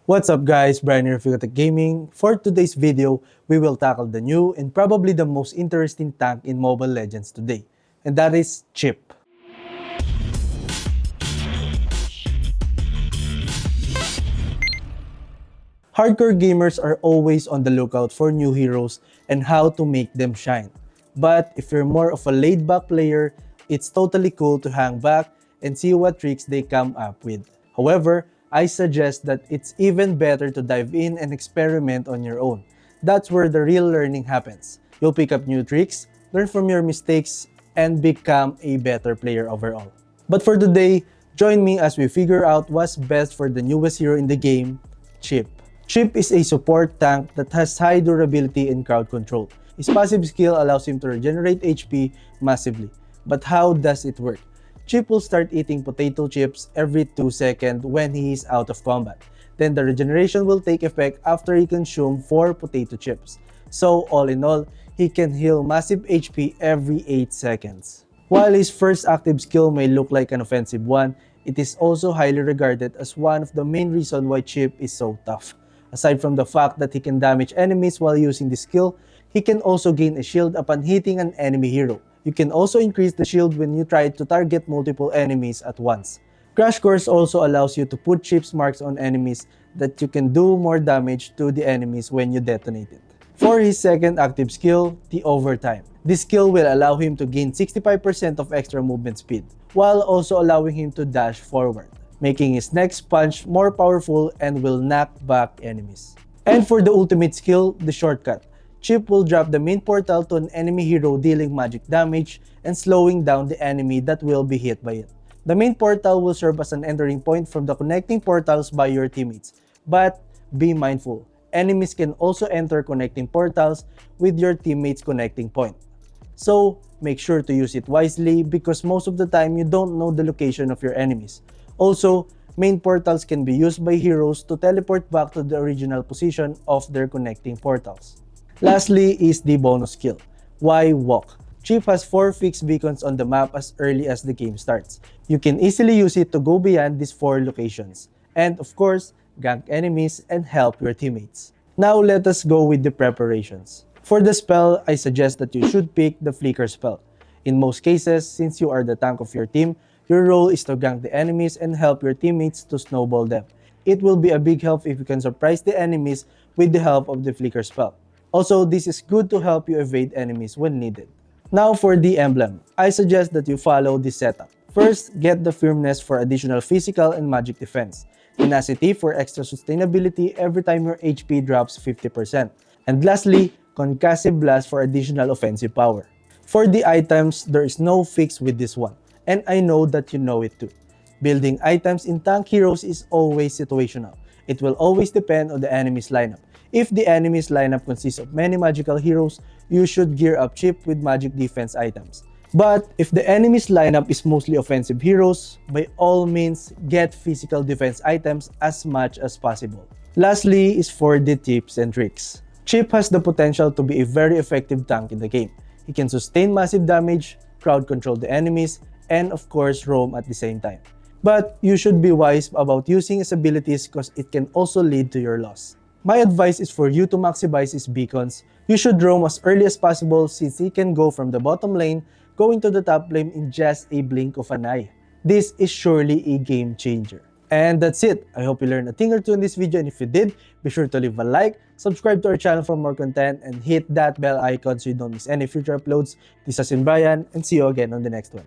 What's up guys, Brian here for Gaming. For today's video, we will tackle the new and probably the most interesting tank in Mobile Legends today, and that is Chip. Hardcore gamers are always on the lookout for new heroes and how to make them shine. But if you're more of a laid-back player, it's totally cool to hang back and see what tricks they come up with. However, I suggest that it's even better to dive in and experiment on your own. That's where the real learning happens. You'll pick up new tricks, learn from your mistakes, and become a better player overall. But for today, join me as we figure out what's best for the newest hero in the game, Chip. Chip is a support tank that has high durability and crowd control. His passive skill allows him to regenerate HP massively. But how does it work? Chip will start eating potato chips every 2 seconds when he is out of combat. Then the regeneration will take effect after he consumes 4 potato chips. So all in all, he can heal massive HP every 8 seconds. While his first active skill may look like an offensive one, it is also highly regarded as one of the main reasons why Chip is so tough. Aside from the fact that he can damage enemies while using this skill, he can also gain a shield upon hitting an enemy hero. You can also increase the shield when you try to target multiple enemies at once. Crash Course also allows you to put Chip's marks on enemies that you can do more damage to the enemies when you detonate it. For his second active skill, the Overtime. This skill will allow him to gain 65% of extra movement speed, while also allowing him to dash forward, making his next punch more powerful and will knock back enemies. And for the ultimate skill, the Shortcut. Chip will drop the main portal to an enemy hero dealing magic damage and slowing down the enemy that will be hit by it. The main portal will serve as an entering point from the connecting portals by your teammates. But be mindful, enemies can also enter connecting portals with your teammates' connecting point. So make sure to use it wisely because most of the time you don't know the location of your enemies. Also, main portals can be used by heroes to teleport back to the original position of their connecting portals. Lastly is the bonus skill. Why Walk? Chip has 4 fixed beacons on the map as early as the game starts. You can easily use it to go beyond these 4 locations. And of course, gank enemies and help your teammates. Now let us go with the preparations. For the spell, I suggest that you should pick the Flicker spell. In most cases, since you are the tank of your team, your role is to gank the enemies and help your teammates to snowball them. It will be a big help if you can surprise the enemies with the help of the Flicker spell. Also, this is good to help you evade enemies when needed. Now for the Emblem, I suggest that you follow this setup. First, get the Firmness for additional physical and magic defense. Tenacity for extra sustainability every time your HP drops 50%. And lastly, Concussive Blast for additional offensive power. For the items, there is no fix with this one, and I know that you know it too. Building items in tank heroes is always situational. It will always depend on the enemy's lineup. If the enemy's lineup consists of many magical heroes, you should gear up Chip with magic defense items. But if the enemy's lineup is mostly offensive heroes, by all means, get physical defense items as much as possible. Lastly is for the tips and tricks. Chip has the potential to be a very effective tank in the game. He can sustain massive damage, crowd control the enemies, and of course roam at the same time. But you should be wise about using his abilities because it can also lead to your loss. My advice is for you to maximize his beacons. You should roam as early as possible since he can go from the bottom lane going to the top lane in just a blink of an eye. This is surely a game changer. And that's it. I hope you learned a thing or two in this video, and if you did, be sure to leave a like, subscribe to our channel for more content, and hit that bell icon so you don't miss any future uploads. This has been Brian, and see you again on the next one.